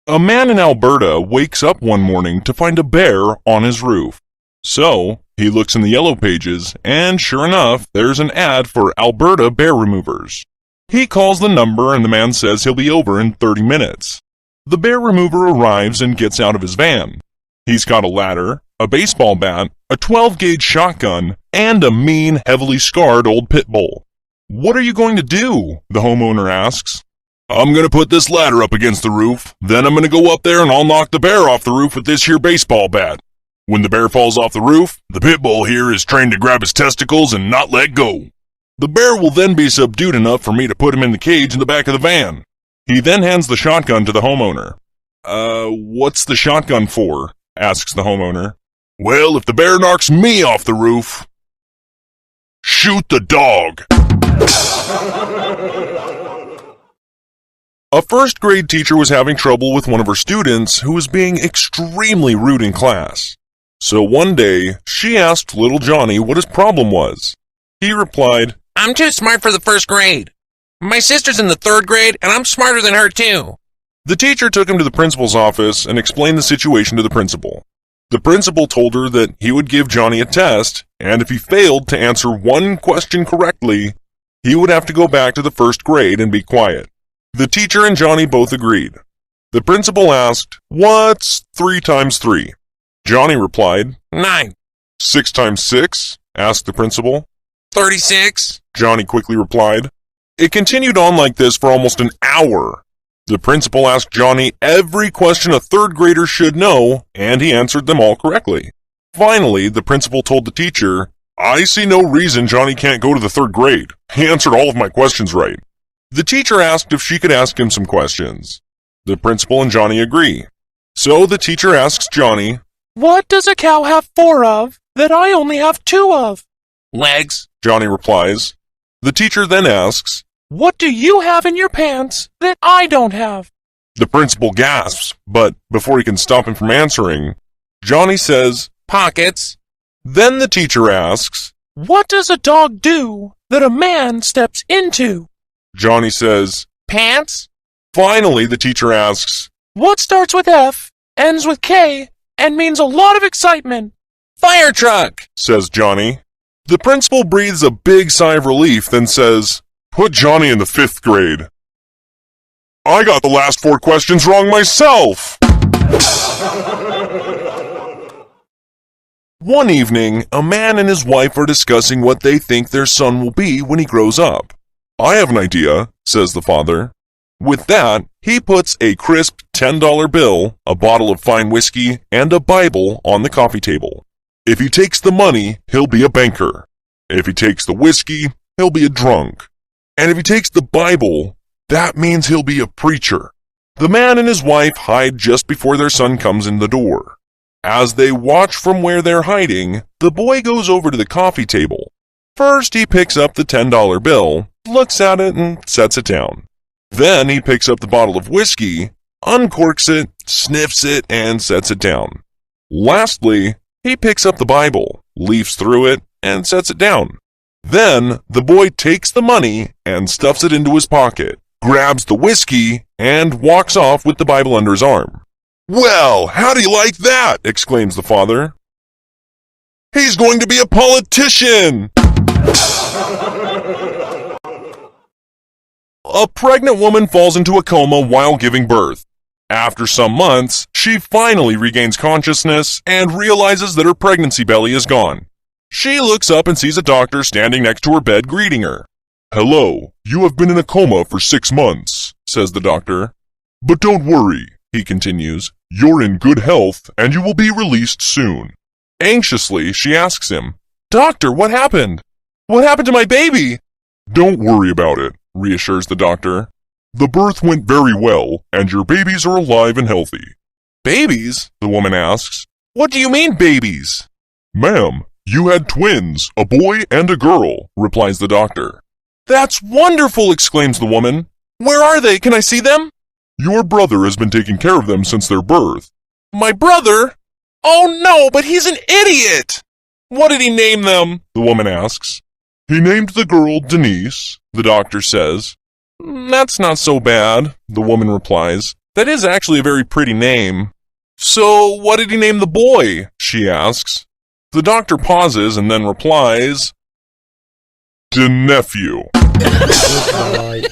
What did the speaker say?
A man in Alberta wakes up one morning to find a bear on his roof. So, he looks in the yellow pages, and sure enough, there's an ad for Alberta bear removers. He calls the number and the man says he'll be over in 30 minutes. The bear remover arrives and gets out of his van. He's got a ladder, a baseball bat, a 12-gauge shotgun, and a mean, heavily scarred old pit bull. "What are you going to do?" the homeowner asks. "I'm going to put this ladder up against the roof, then I'm going to go up there and I'll knock the bear off the roof with this here baseball bat. When the bear falls off the roof, the pit bull here is trained to grab his testicles and not let go. The bear will then be subdued enough for me to put him in the cage in the back of the van." He then hands the shotgun to the homeowner. What's the shotgun for?" asks the homeowner. "Well, if the bear knocks me off the roof, shoot the dog." A first-grade teacher was having trouble with one of her students who was being extremely rude in class. So one day, she asked little Johnny what his problem was. He replied, "I'm too smart for the first grade. My sister's in the third grade, and I'm smarter than her too." The teacher took him to the principal's office and explained the situation to the principal. The principal told her that he would give Johnny a test, and if he failed to answer one question correctly, he would have to go back to the first grade and be quiet. The teacher and Johnny both agreed. The principal asked, "What's 3 times 3? Johnny replied, 9. 6 times 6? Asked the principal. 36. Johnny quickly replied. It continued on like this for almost an hour. The principal asked Johnny every question a third grader should know, and he answered them all correctly. Finally, the principal told the teacher, "I see no reason Johnny can't go to the third grade. He answered all of my questions right." The teacher asked if she could ask him some questions. The principal and Johnny agree. So the teacher asks Johnny, "What does a cow have 4 of that I only have 2 of?" "Legs." Johnny replies. The teacher then asks, "What do you have in your pants that I don't have?" The principal gasps, but before he can stop him from answering, Johnny says, "Pockets." Then the teacher asks, "What does a dog do that a man steps into?" Johnny says, "Pants." Finally, the teacher asks, "What starts with F, ends with K, and means a lot of excitement?" "Fire truck," says Johnny. The principal breathes a big sigh of relief, then says, "Put Johnny in the 5th grade. I got the last 4 questions wrong myself." One evening, a man and his wife are discussing what they think their son will be when he grows up. "I have an idea," says the father. With that, he puts a crisp $10 bill, a bottle of fine whiskey, and a Bible on the coffee table. If he takes the money, he'll be a banker. If he takes the whiskey, he'll be a drunk. And if he takes the Bible, that means he'll be a preacher. The man and his wife hide just before their son comes in the door. As they watch from where they're hiding, the boy goes over to the coffee table. First, he picks up the $10 bill, looks at it, and sets it down. Then he picks up the bottle of whiskey, uncorks it, sniffs it, and sets it down. Lastly, he picks up the Bible, leafs through it, and sets it down. Then, the boy takes the money and stuffs it into his pocket, grabs the whiskey, and walks off with the Bible under his arm. "Well, how do you like that?" exclaims the father. "He's going to be a politician!" A pregnant woman falls into a coma while giving birth. After some months, she finally regains consciousness and realizes that her pregnancy belly is gone. She looks up and sees a doctor standing next to her bed greeting her. "Hello, you have been in a coma for 6 months," says the doctor. "But don't worry," he continues, "you're in good health and you will be released soon." Anxiously, she asks him, "Doctor, what happened? What happened to my baby?" "Don't worry about it," reassures the doctor. "The birth went very well, and your babies are alive and healthy." "Babies?" the woman asks. "What do you mean, babies?" "Ma'am, you had twins, a boy and a girl," replies the doctor. "That's wonderful!" exclaims the woman. "Where are they? Can I see them?" "Your brother has been taking care of them since their birth." "My brother? Oh no, but he's an idiot!" "What did he name them?" the woman asks. "He named the girl Denise," the doctor says. "That's not so bad," the woman replies. That is actually a very pretty name. So, what did he name the boy? She asks. The doctor pauses and then replies, "De nephew." Goodbye.